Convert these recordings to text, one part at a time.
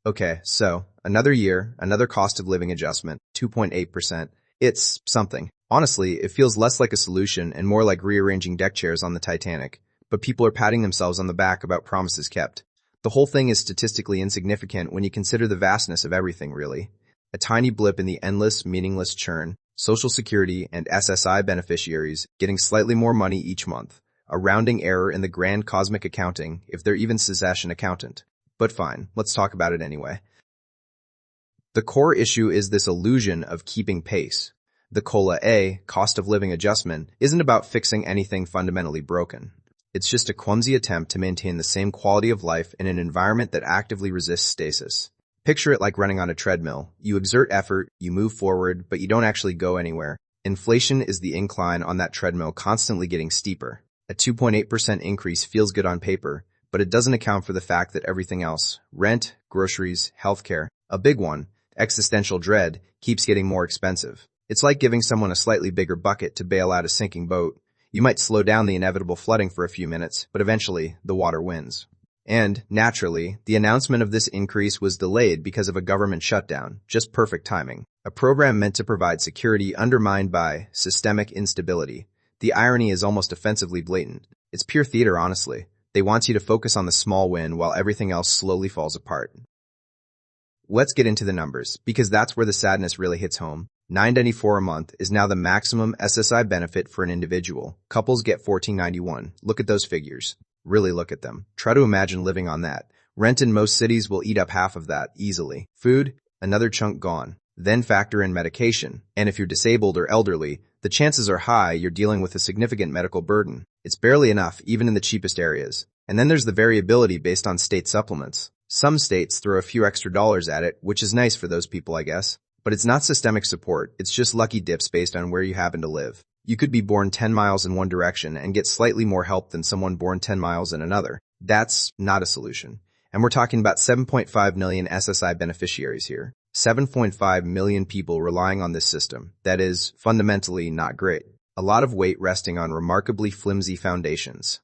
Okay, so another year, another cost of living adjustment, 2.8%. It's something. Honestly, it feels less like a solution and more like rearranging deck chairs on the Titanic, but people are patting themselves on the back about promises kept. The whole thing is statistically insignificant when you consider the vastness of everything, really. A tiny blip in the endless, meaningless churn, Social Security and SSI beneficiaries getting slightly more money each month, a rounding error in the grand cosmic accounting if they're even Sazesh an accountant. But fine, let's talk about it anyway. The core issue is this illusion of keeping pace. The COLA A, cost of living adjustment, isn't about fixing anything fundamentally broken. It's just a clumsy attempt to maintain the same quality of life in an environment that actively resists stasis. Picture it like running on a treadmill. You exert effort, you move forward, but you don't actually go anywhere. Inflation is the incline on that treadmill constantly getting steeper. A 2.8% increase feels good on paper, but it doesn't account for the fact that everything else, rent, groceries, healthcare, a big one, existential dread, keeps getting more expensive. It's like giving someone a slightly bigger bucket to bail out a sinking boat. You might slow down the inevitable flooding for a few minutes, but eventually, the water wins. And, naturally, the announcement of this increase was delayed because of a government shutdown, just perfect timing. A program meant to provide security undermined by systemic instability. The irony is almost offensively blatant. It's pure theater, honestly. They want you to focus on the small win while everything else slowly falls apart. Let's get into the numbers, because that's where the sadness really hits home. $9.94 a month is now the maximum SSI benefit for an individual. Couples get $14.91. Look at those figures. Really look at them. Try to imagine living on that. Rent in most cities will eat up half of that, easily. Food, another chunk gone. Then factor in medication. And if you're disabled or elderly, the chances are high you're dealing with a significant medical burden. It's barely enough, even in the cheapest areas. And then there's the variability based on state supplements. Some states throw a few extra dollars at it, which is nice for those people, I guess. But it's not systemic support, it's just lucky dips based on where you happen to live. You could be born 10 miles in one direction and get slightly more help than someone born 10 miles in another. That's not a solution. And we're talking about 7.5 million SSI beneficiaries here. 7.5 million people relying on this system. That is fundamentally not great. A lot of weight resting on remarkably flimsy foundations.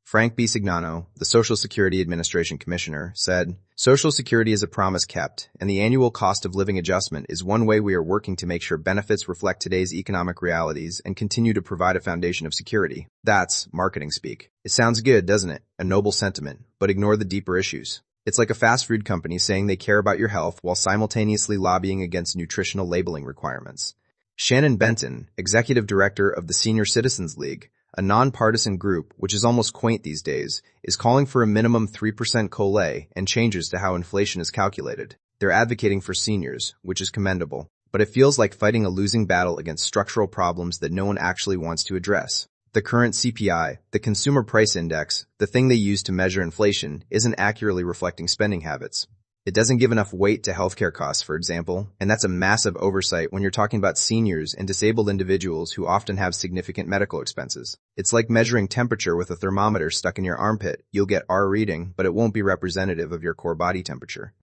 Frank Bisignano, the Social Security Administration Commissioner, said, "Social Security is a promise kept, and the annual cost of living adjustment is one way we are working to make sure benefits reflect today's economic realities and continue to provide a foundation of security." That's marketing speak. It sounds good, doesn't it? A noble sentiment, but ignore the deeper issues. It's like a fast food company saying they care about your health while simultaneously lobbying against nutritional labeling requirements. Shannon Benton, executive director of the Senior Citizens League, a nonpartisan group, which is almost quaint these days, is calling for a minimum 3% COLA and changes to how inflation is calculated. They're advocating for seniors, which is commendable, but it feels like fighting a losing battle against structural problems that no one actually wants to address. The current CPI, the Consumer Price Index, the thing they use to measure inflation, isn't accurately reflecting spending habits. It doesn't give enough weight to healthcare costs, for example, and that's a massive oversight when you're talking about seniors and disabled individuals who often have significant medical expenses. It's like measuring temperature with a thermometer stuck in your armpit. You'll get R reading, but it won't be representative of your core body temperature.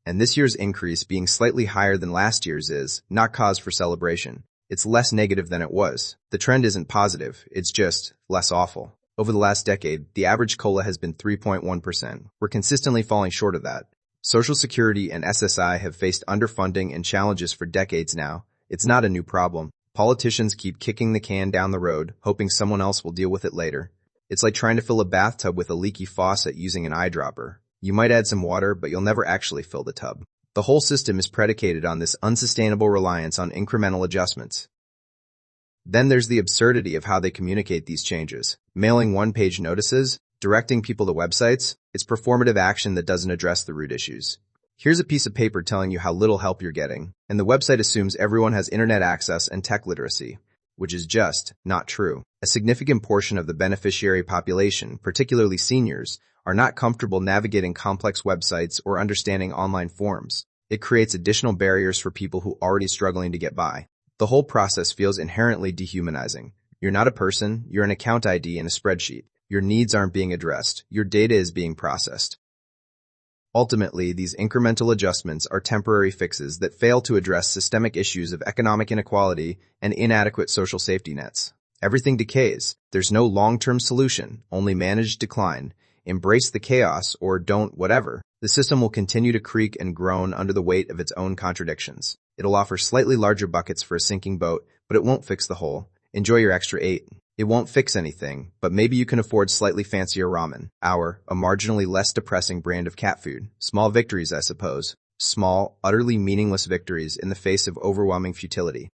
And this year's increase being slightly higher than last year's is not cause for celebration. It's less negative than it was. The trend isn't positive, it's just less awful. Over the last decade, the average COLA has been 3.1%. We're consistently falling short of that. Social Security and SSI have faced underfunding and challenges for decades now. It's not a new problem. Politicians keep kicking the can down the road, hoping someone else will deal with it later. It's like trying to fill a bathtub with a leaky faucet using an eyedropper. You might add some water, but you'll never actually fill the tub. The whole system is predicated on this unsustainable reliance on incremental adjustments. Then there's the absurdity of how they communicate these changes. Mailing one-page notices, directing people to websites, it's performative action that doesn't address the root issues. Here's a piece of paper telling you how little help you're getting, and the website assumes everyone has internet access and tech literacy, which is just not true. A significant portion of the beneficiary population, particularly seniors, are not comfortable navigating complex websites or understanding online forms. It creates additional barriers for people who are already struggling to get by. The whole process feels inherently dehumanizing. You're not a person, you're an account ID in a spreadsheet. Your needs aren't being addressed, your data is being processed. Ultimately, these incremental adjustments are temporary fixes that fail to address systemic issues of economic inequality and inadequate social safety nets. Everything decays. There's no long-term solution, only managed decline. Embrace the chaos or don't whatever. The system will continue to creak and groan under the weight of its own contradictions. It'll offer slightly larger buckets for a sinking boat, but it won't fix the hole. Enjoy your extra 8. It won't fix anything, but maybe you can afford slightly fancier ramen. A marginally less depressing brand of cat food. Small victories, I suppose. Small, utterly meaningless victories in the face of overwhelming futility.